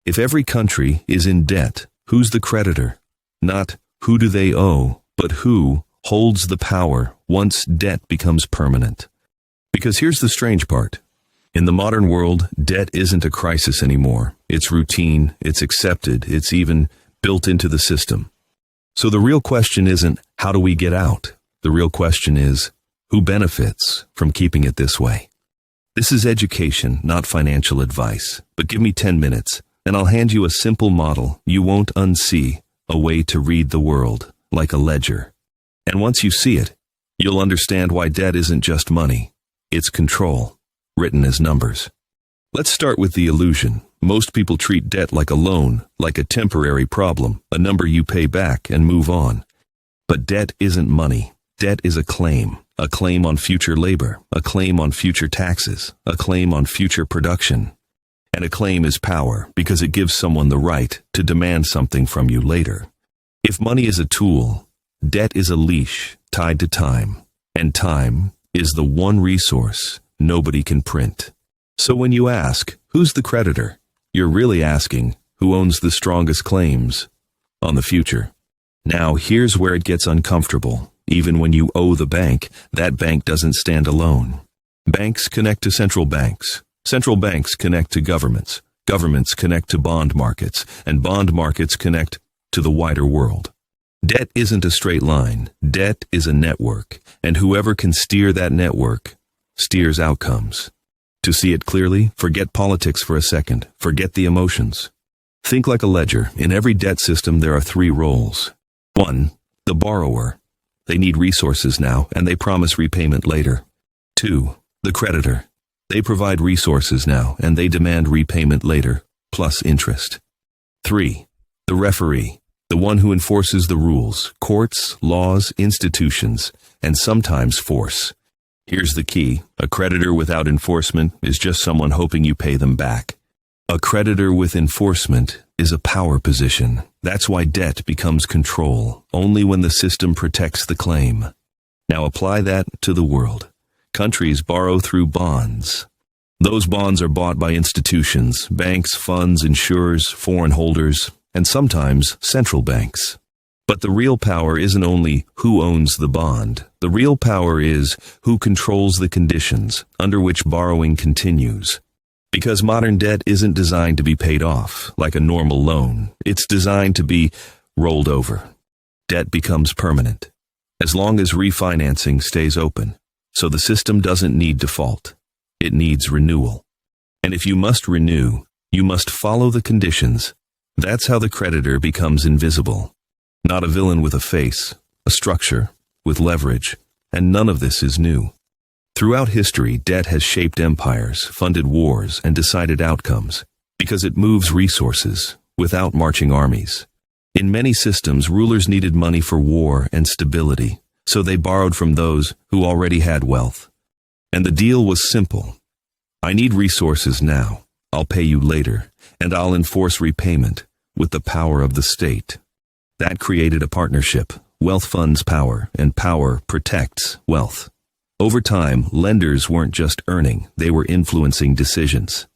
If every country is in debt, who's the creditor? Not who do they owe, but who holds the power once debt becomes permanent. Because here's the strange part. In the modern world, debt isn't a crisis anymore. It's routine, it's accepted, it's even built into the system. So the real question isn't, how do we get out? The real question is, who benefits from keeping it this way? This is education, not financial advice. But give me 10 minutes, and I'll hand you a simple model you won't unsee, a way to read the world, like a ledger. And once you see it, you'll understand why debt isn't just money. It's control, written as numbers. Let's start with the illusion. Most people treat debt like a loan, like a temporary problem, a number you pay back and move on. But debt isn't money. Debt is a claim on future labor, a claim on future taxes, a claim on future production. And a claim is power because it gives someone the right to demand something from you later. If money is a tool, debt is a leash tied to time, and time is the one resource nobody can print. So when you ask, who's the creditor? You're really asking, who owns the strongest claims on the future? Now, here's where it gets uncomfortable. Even when you owe the bank, that bank doesn't stand alone. Banks connect to central banks. Central banks connect to governments. Governments connect to bond markets, and bond markets connect to the wider world. Debt isn't a straight line. Debt is a network, and whoever can steer that network steers outcomes. To see it clearly, forget politics for a second. Forget the emotions. Think like a ledger. In every debt system, there are 3 roles. 1, the borrower. They need resources now, and they promise repayment later. 2, the creditor. They provide resources now, and they demand repayment later, plus interest. 3, the referee. The one who enforces the rules, courts, laws, institutions, and sometimes force. Here's the key. A creditor without enforcement is just someone hoping you pay them back. A creditor with enforcement is a power position. That's why debt becomes control, only when the system protects the claim. Now apply that to the world. Countries borrow through bonds. Those bonds are bought by institutions, banks, funds, insurers, foreign holders, and sometimes central banks. But the real power isn't only who owns the bond. The real power is who controls the conditions under which borrowing continues. Because modern debt isn't designed to be paid off like a normal loan. It's designed to be rolled over. Debt becomes permanent, as long as refinancing stays open. So the system doesn't need default. It needs renewal. And if you must renew, you must follow the conditions. That's how the creditor becomes invisible. Not a villain with a face, a structure with leverage, and none of this is new. Throughout history, debt has shaped empires, funded wars, and decided outcomes, because it moves resources without marching armies. In many systems, rulers needed money for war and stability, so they borrowed from those who already had wealth. And the deal was simple. I need resources now, I'll pay you later, and I'll enforce repayment with the power of the state. That created a partnership. Wealth funds power, and power protects wealth. Over time, lenders weren't just earning, they were influencing decisions.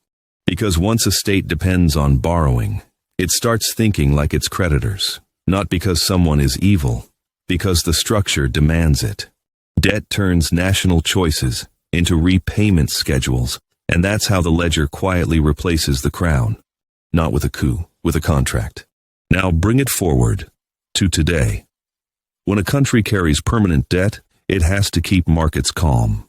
Because once a state depends on borrowing, it starts thinking like its creditors, not because someone is evil, because the structure demands it. Debt turns national choices into repayment schedules, and that's how the ledger quietly replaces the crown. Not with a coup, with a contract. Now bring it forward to today. When a country carries permanent debt, it has to keep markets calm.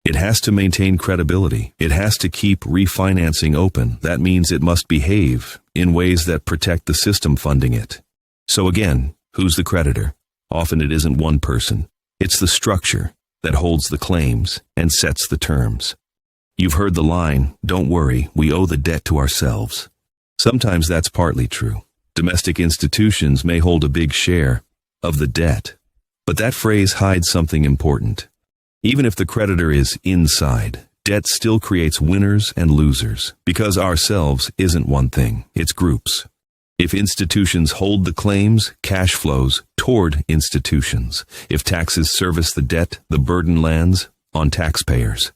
It has to maintain credibility. It has to keep refinancing open. That means it must behave in ways that protect the system funding it. So again, who's the creditor? Often it isn't one person. It's the structure that holds the claims and sets the terms. You've heard the line, "Don't worry, we owe the debt to ourselves." Sometimes that's partly true. Domestic institutions may hold a big share of the debt. But that phrase hides something important. Even if the creditor is inside, debt still creates winners and losers, because ourselves isn't one thing, it's groups. If institutions hold the claims, cash flows toward institutions. If taxes service the debt, the burden lands on taxpayers.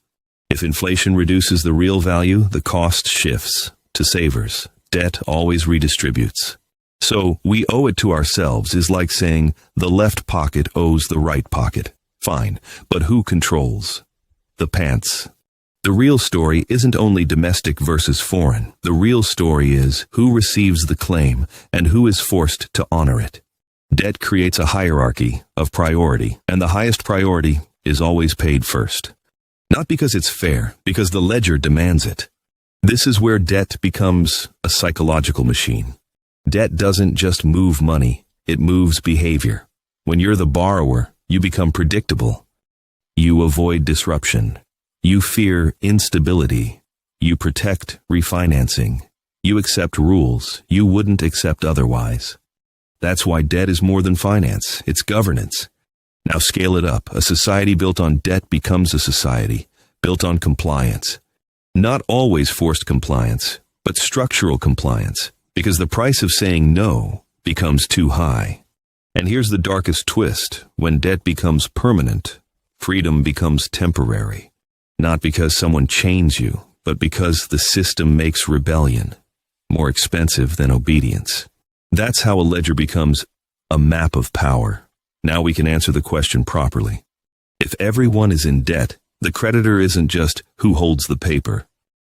If inflation reduces the real value, the cost shifts to savers, debt always redistributes. So, we owe it to ourselves is like saying the left pocket owes the right pocket. Fine, but who controls the pants? The real story isn't only domestic versus foreign. The real story is who receives the claim and who is forced to honor it. Debt creates a hierarchy of priority, and the highest priority is always paid first. Not because it's fair, because the ledger demands it. This is where debt becomes a psychological machine. Debt doesn't just move money, it moves behavior. When you're the borrower, you become predictable. You avoid disruption. You fear instability. You protect refinancing. You accept rules you wouldn't accept otherwise. That's why debt is more than finance, it's governance. Now scale it up. A society built on debt becomes a society built on compliance. Not always forced compliance, but structural compliance, because the price of saying no becomes too high. And here's the darkest twist. When debt becomes permanent, freedom becomes temporary. Not because someone chains you, but because the system makes rebellion more expensive than obedience. That's how a ledger becomes a map of power. Now we can answer the question properly. If everyone is in debt, the creditor isn't just who holds the paper.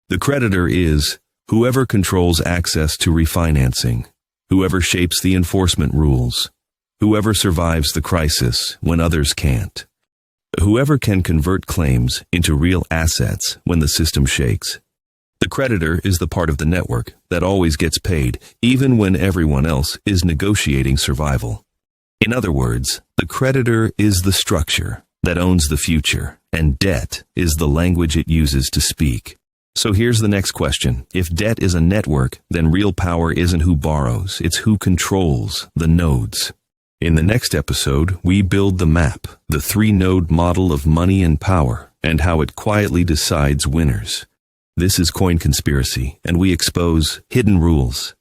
The creditor is whoever controls access to refinancing, whoever shapes the enforcement rules, whoever survives the crisis when others can't, whoever can convert claims into real assets when the system shakes. The creditor is the part of the network that always gets paid, even when everyone else is negotiating survival. In other words, the creditor is the structure that owns the future, and debt is the language it uses to speak. So here's the next question. If debt is a network, then real power isn't who borrows, it's who controls the nodes. In the next episode, we build the map, the three-node model of money and power, and how it quietly decides winners. This is Coin Conspiracy, and we expose hidden rules,